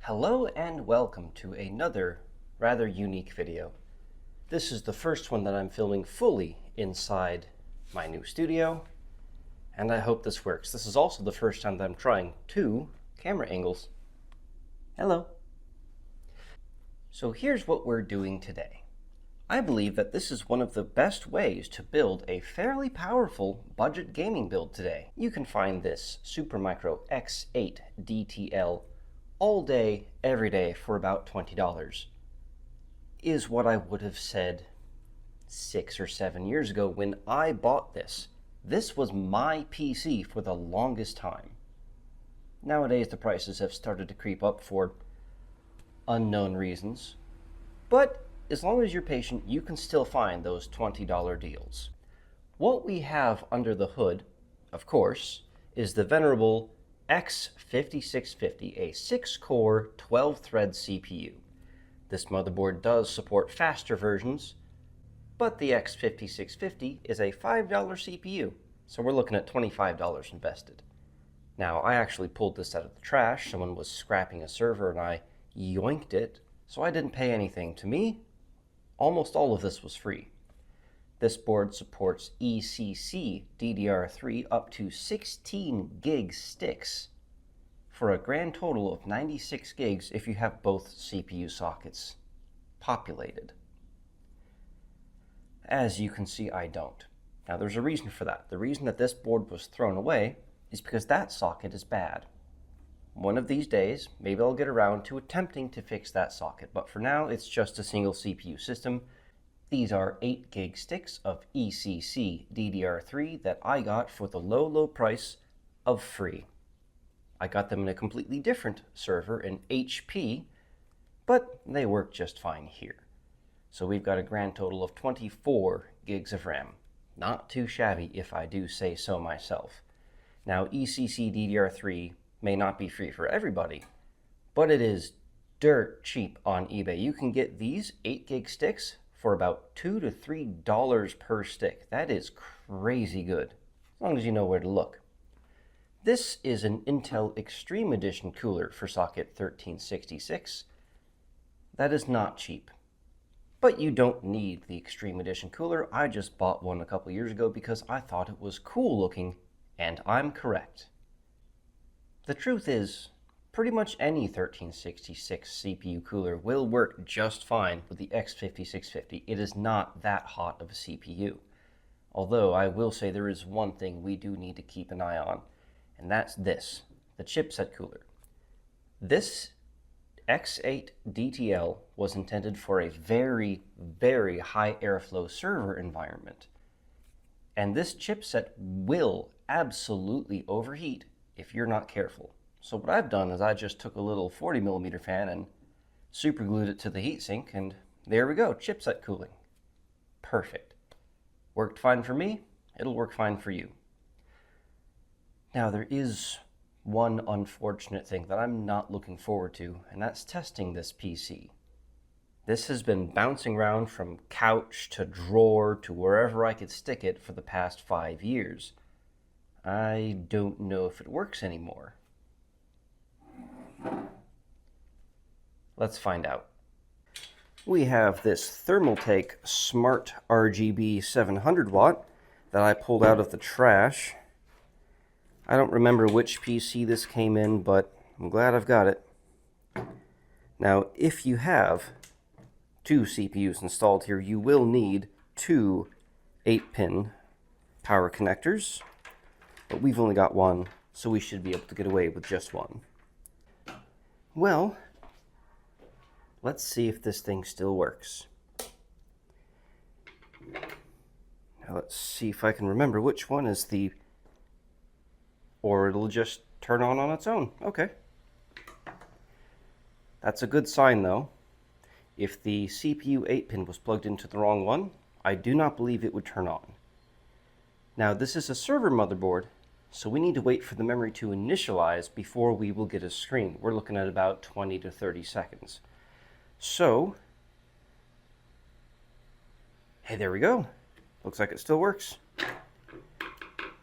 Hello and welcome to another rather unique video. This is the first one that I'm filming fully inside my new studio, and I hope this works. This is also the first time that I'm trying two camera angles. Hello. So here's what we're doing today. I believe that this is one of the best ways to build a fairly powerful budget gaming build today. You can find this Supermicro X8 DTL all day, every day for about $20, is what I would have said 6 or 7 years ago when I bought this. This was my PC for the longest time. Nowadays the prices have started to creep up for unknown reasons, but as long as you're patient, you can still find those $20 deals. What we have under the hood, of course, is the venerable X5650, a 6-core, 12-thread CPU. This motherboard does support faster versions, but the X5650 is a $5 CPU, so we're looking at $25 invested. Now, I actually pulled this out of the trash. Someone was scrapping a server and I yoinked it, so I didn't pay anything. To me, almost all of this was free. This board supports ECC DDR3 up to 16 gig sticks for a grand total of 96 gigs if you have both CPU sockets populated. As you can see, I don't. Now there's a reason for that. The reason that this board was thrown away is because that socket is bad. One of these days, maybe I'll get around to attempting to fix that socket, but for now it's just a single CPU system. These are 8 gig sticks of ECC DDR3 that I got for the low price of free. I got them in a completely different server in HP, but they work just fine here. So we've got a grand total of 24 gigs of RAM. Not too shabby if I do say so myself. Now ECC DDR3 may not be free for everybody, but it is dirt cheap on eBay. You can get these 8 gig sticks for about $2 to $3 per stick. That is crazy good, as long as you know where to look. This is an Intel Extreme Edition cooler for socket 1366. That is not cheap, but you don't need the Extreme Edition cooler. I just bought one a couple years ago because I thought it was cool looking, and I'm correct. The truth is, pretty much any 1366 CPU cooler will work just fine with the X5650. It is not that hot of a CPU. Although I will say there is one thing we do need to keep an eye on, and that's this, the chipset cooler. This X8 DTL was intended for a very, very high airflow server environment. And this chipset will absolutely overheat if you're not careful. So what I've done is I just took a little 40mm fan and super glued it to the heatsink, and there we go, chipset cooling. Perfect. Worked fine for me, it'll work fine for you. Now there is one unfortunate thing that I'm not looking forward to, and that's testing this PC. This has been bouncing around from couch to drawer to wherever I could stick it for the past 5 years. I don't know if it works anymore. Let's find out. We have this Thermaltake Smart RGB 700 watt that I pulled out of the trash. I don't remember which PC this came in, but I'm glad I've got it. Now, if you have 2 CPUs installed here, you will need 2 8-pin power connectors, but we've only got one, so we should be able to get away with just one. Well, let's see if this thing still works. Now let's see if I can remember which one is the... Or it'll just turn on its own. Okay. That's a good sign though. If the CPU 8-pin was plugged into the wrong one, I do not believe it would turn on. Now this is a server motherboard, so we need to wait for the memory to initialize before we will get a screen. We're looking at about 20 to 30 seconds. So, hey, there we go. Looks like it still works.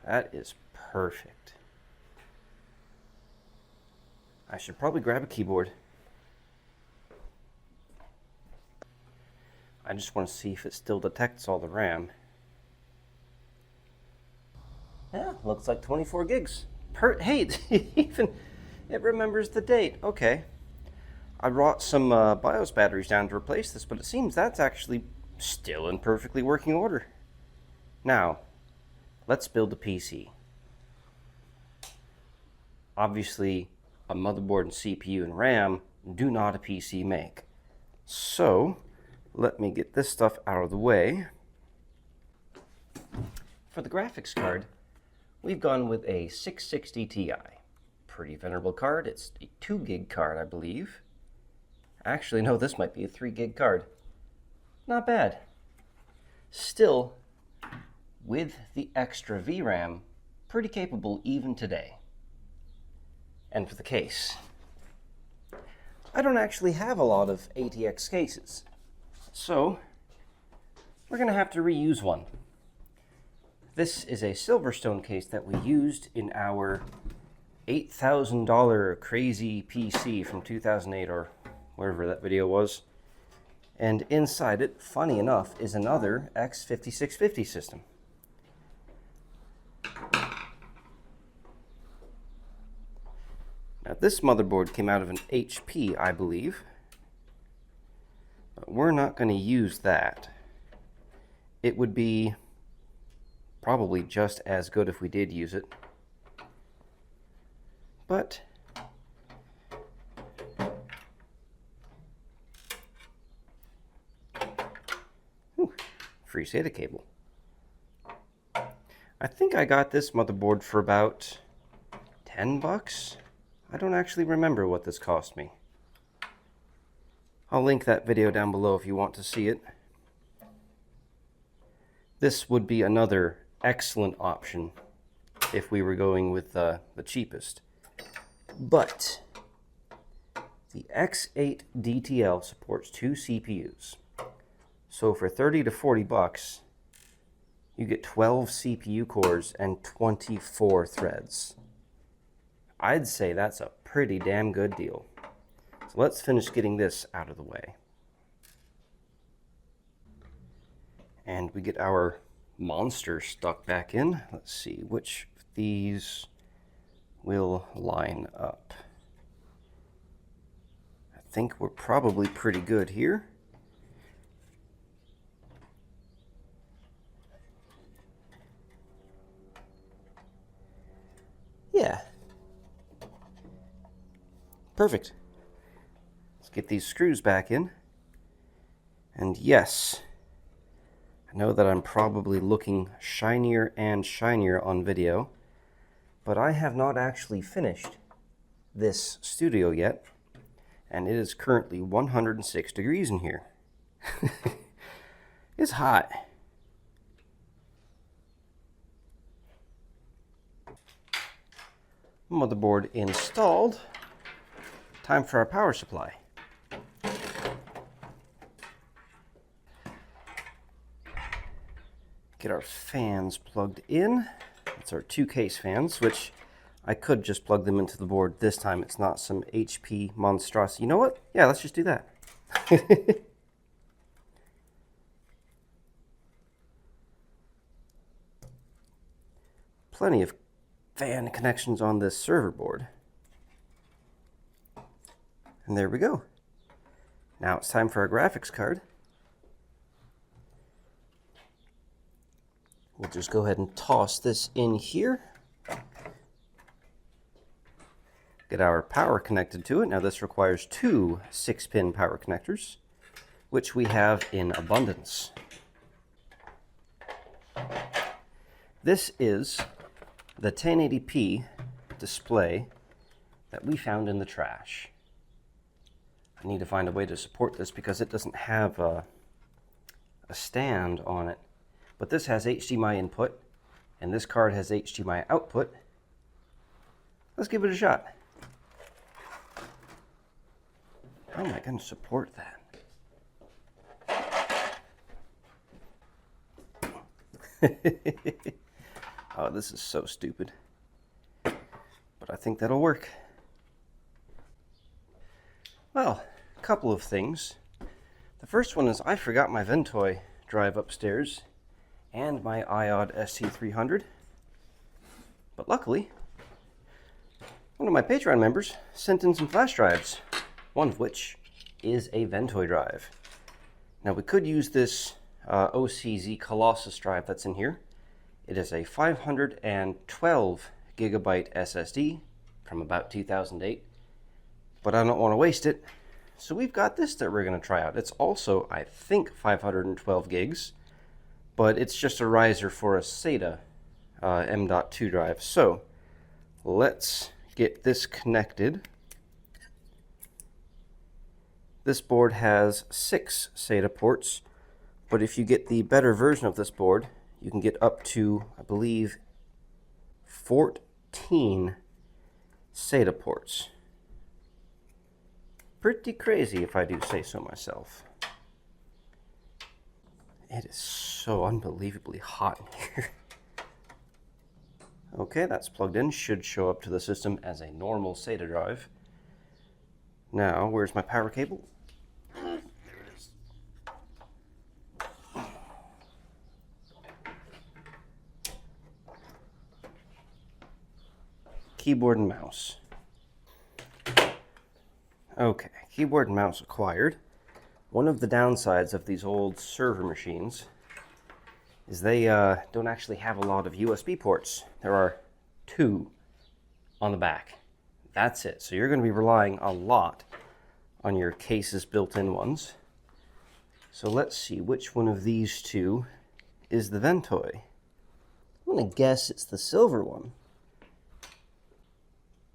That is perfect. I should probably grab a keyboard. I just want to see if it still detects all the RAM. Yeah, looks like 24 gigs. Hey, it remembers the date. Okay. I brought some BIOS batteries down to replace this, but it seems that's actually still in perfectly working order. Now, let's build a PC. Obviously, a motherboard and CPU and RAM do not a PC make. So, let me get this stuff out of the way. For the graphics card, we've gone with a 660 Ti. Pretty venerable card. It's a 2 gig card, I believe. Actually, no, this might be a 3 gig card. Not bad. Still, with the extra VRAM, pretty capable even today. And for the case, I don't actually have a lot of ATX cases, so we're going to have to reuse one. This is a Silverstone case that we used in our $8,000 crazy PC from 2008 or wherever that video was. And inside it, funny enough, is another X5650 system. Now this motherboard came out of an HP, I believe, but we're not going to use that. It would be probably just as good if we did use it, but free SATA cable. I think I got this motherboard for about 10 bucks. I don't actually remember what this cost me. I'll link that video down below if you want to see it. This would be another excellent option if we were going with the cheapest. But the X8 DTL supports 2 CPUs. So for 30 to 40 bucks, you get 12 CPU cores and 24 threads. I'd say that's a pretty damn good deal. So let's finish getting this out of the way. And we get our monster stuck back in. Let's see which of these will line up. I think we're probably pretty good here. Yeah. Perfect. Let's get these screws back in. And yes, I know that I'm probably looking shinier and shinier on video, but I have not actually finished this studio yet, and it is currently 106 degrees in here. It's hot. Motherboard installed. Time for our power supply. Get our fans plugged in. It's our 2 case fans, which I could just plug them into the board. This time it's not some HP monstrosity. You know what? Yeah, let's just do that. Plenty of fan connections on this server board. And there we go. Now it's time for our graphics card. We'll just go ahead and toss this in here. Get our power connected to it. Now this requires 2 6-pin power connectors, which we have in abundance. This is the 1080p display that we found in the trash. I need to find a way to support this because it doesn't have a stand on it. But this has HDMI input, and this card has HDMI output. Let's give it a shot. How am I going to support that? Oh, this is so stupid. But I think that'll work. Well, a couple of things. The first one is I forgot my Ventoy drive upstairs and my iOD ST300. But luckily, one of my Patreon members sent in some flash drives, one of which is a Ventoy drive. Now we could use this OCZ Colossus drive that's in here. It is a 512 gigabyte SSD from about 2008, but I don't want to waste it. So we've got this that we're going to try out. It's also, I think, 512 gigs, but it's just a riser for a SATA M.2 drive. So let's get this connected. This board has 6 SATA ports, but if you get the better version of this board, you can get up to, I believe, 14 SATA ports. Pretty crazy if I do say so myself. It is so unbelievably hot in here. Okay, that's plugged in. Should show up to the system as a normal SATA drive. Now, where's my power cable? There it is. Keyboard and mouse. Okay, keyboard and mouse acquired. One of the downsides of these old server machines is they don't actually have a lot of USB ports. There are 2 on the back. That's it. So you're going to be relying a lot on your case's built-in ones. So let's see which one of these 2 is the Ventoy. I'm going to guess it's the silver one.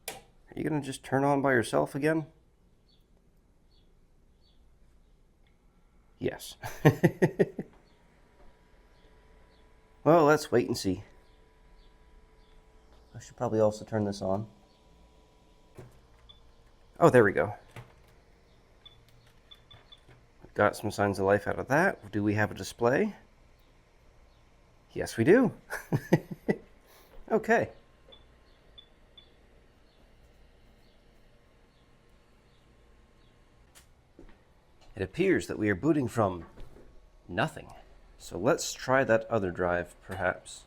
Are you going to just turn on by yourself again? Yes. Well, let's wait and see. I should probably also turn this on. Oh, there we go. Got some signs of life out of that. Do we have a display? Yes, we do. Okay. It appears that we are booting from nothing. So let's try that other drive, perhaps.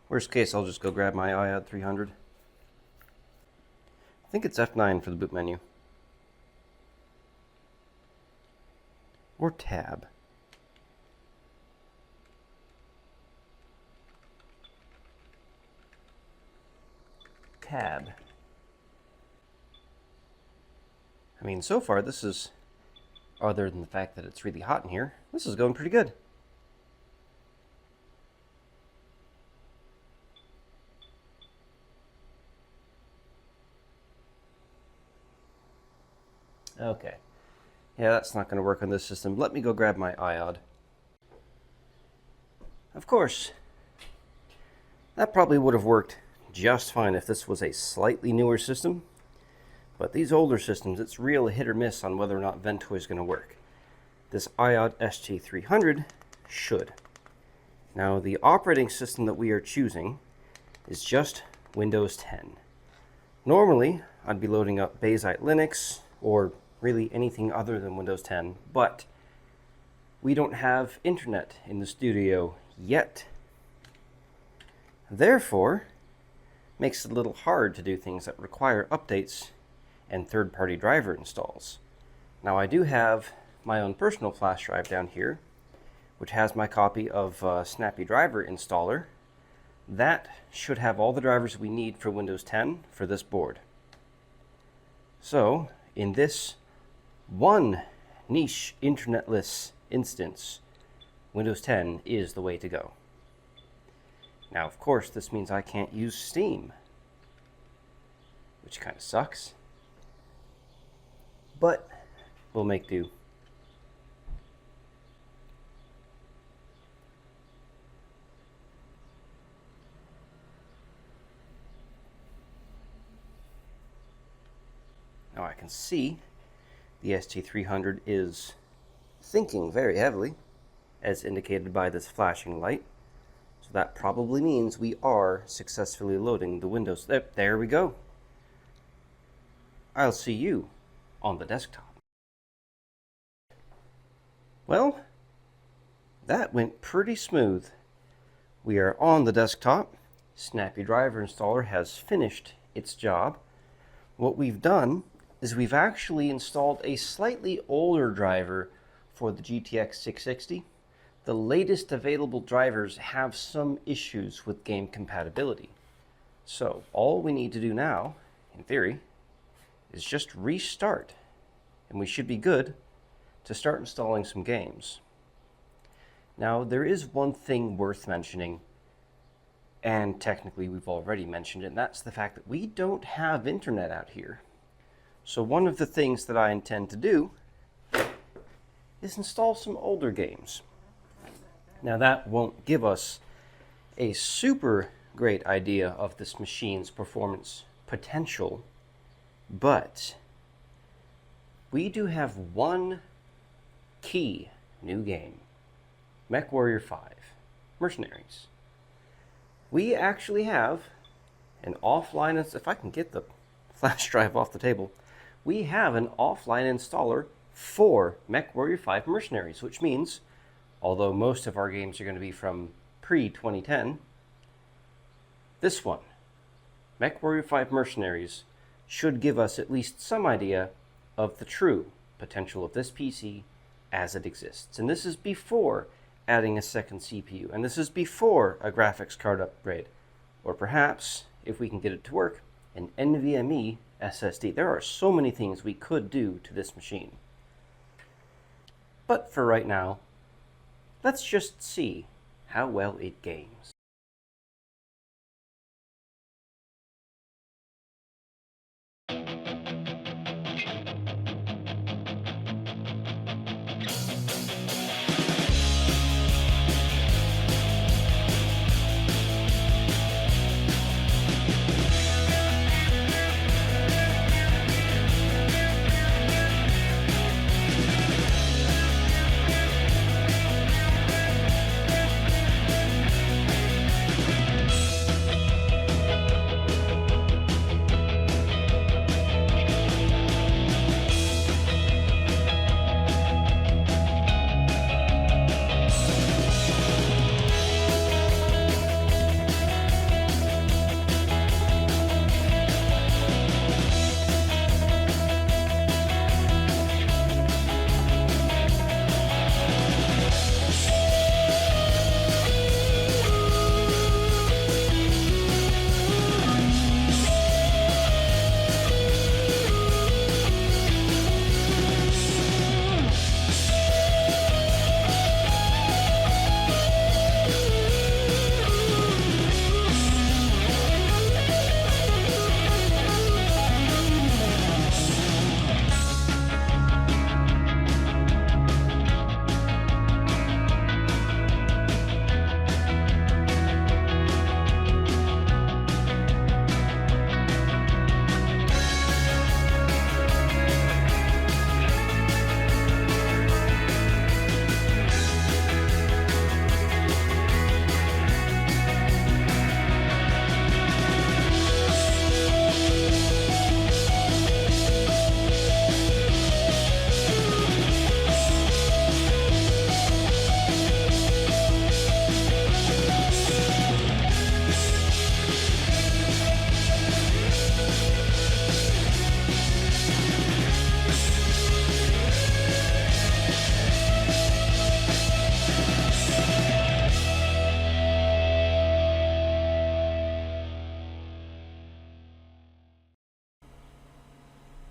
Worst case, I'll just go grab my iOD 300. I think it's F9 for the boot menu. Or tab. Tab. I mean, so far this is, other than the fact that it's really hot in here, this is going pretty good. Okay. Yeah, that's not going to work on this system. Let me go grab my iOD. Of course, that probably would have worked just fine if this was a slightly newer system. But these older systems, it's real hit or miss on whether or not Ventoy is going to work. This iOD ST300 should. Now, the operating system that we are choosing is just Windows 10. Normally, I'd be loading up Bayside Linux or really anything other than Windows 10, but we don't have internet in the studio yet. Therefore, makes it a little hard to do things that require updates and third-party driver installs. Now, I do have my own personal flash drive down here, which has my copy of Snappy Driver Installer. That should have all the drivers we need for Windows 10 for this board. So, in this one niche internetless instance, Windows 10 is the way to go. Now, of course, this means I can't use Steam, which kind of sucks. But we'll make do. Now I can see the ST300 is thinking very heavily, as indicated by this flashing light. So that probably means we are successfully loading the Windows. There we go. I'll see you on the desktop. Well, that went pretty smooth. We are on the desktop. Snappy Driver Installer has finished its job. What we've done is we've actually installed a slightly older driver for the GTX 660. The latest available drivers have some issues with game compatibility. So all we need to do now, in theory, is just restart, and we should be good to start installing some games. Now, there is one thing worth mentioning, and technically we've already mentioned it, and that's the fact that we don't have internet out here. So one of the things that I intend to do is install some older games. Now, that won't give us a super great idea of this machine's performance potential, but we do have one key new game, MechWarrior 5 Mercenaries. We actually have an offline, if I can get the flash drive off the table, we have an offline installer for MechWarrior 5 Mercenaries, which means, although most of our games are going to be from pre-2010, this one, MechWarrior 5 Mercenaries, should give us at least some idea of the true potential of this PC as it exists. And this is before adding a second CPU, and this is before a graphics card upgrade, or perhaps, if we can get it to work, an NVMe SSD. There are so many things we could do to this machine. But for right now, let's just see how well it games.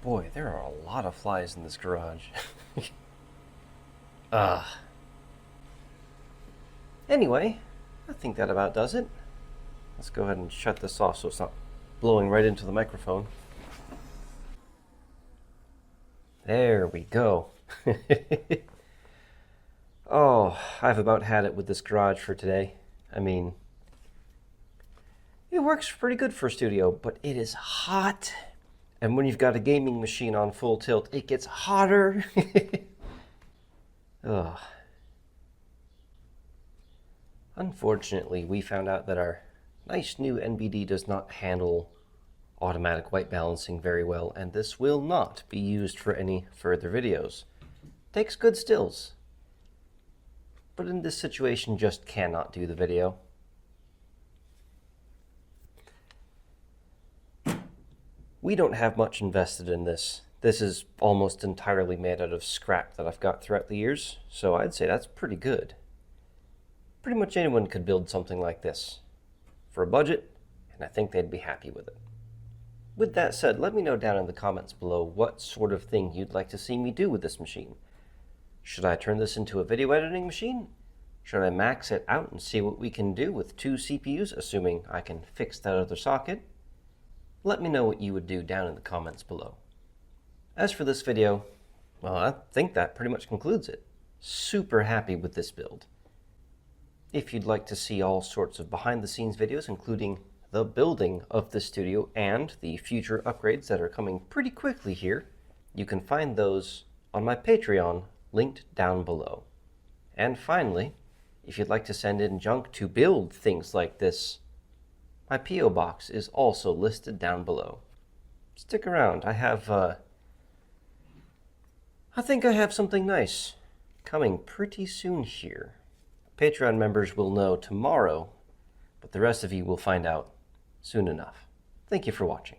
Boy, there are a lot of flies in this garage. Anyway, I think that about does it. Let's go ahead and shut this off so it's not blowing right into the microphone. There we go. Oh, I've about had it with this garage for today. I mean, it works pretty good for a studio, but it is hot. And when you've got a gaming machine on full tilt, it gets hotter. Ugh. Unfortunately, we found out that our nice new NBD does not handle automatic white balancing very well, and this will not be used for any further videos. Takes good stills, but in this situation just cannot do the video. We don't have much invested in this. This is almost entirely made out of scrap that I've got throughout the years, so I'd say that's pretty good. Pretty much anyone could build something like this for a budget, and I think they'd be happy with it. With that said, let me know down in the comments below what sort of thing you'd like to see me do with this machine. Should I turn this into a video editing machine? Should I max it out and see what we can do with 2 CPUs, assuming I can fix that other socket? Let me know what you would do down in the comments below. As for this video, well, I think that pretty much concludes it. Super happy with this build. If you'd like to see all sorts of behind-the-scenes videos, including the building of the studio and the future upgrades that are coming pretty quickly here, you can find those on my Patreon, linked down below. And finally, if you'd like to send in junk to build things like this, my P.O. box is also listed down below. Stick around, I think I have something nice coming pretty soon here. Patreon members will know tomorrow, but the rest of you will find out soon enough. Thank you for watching.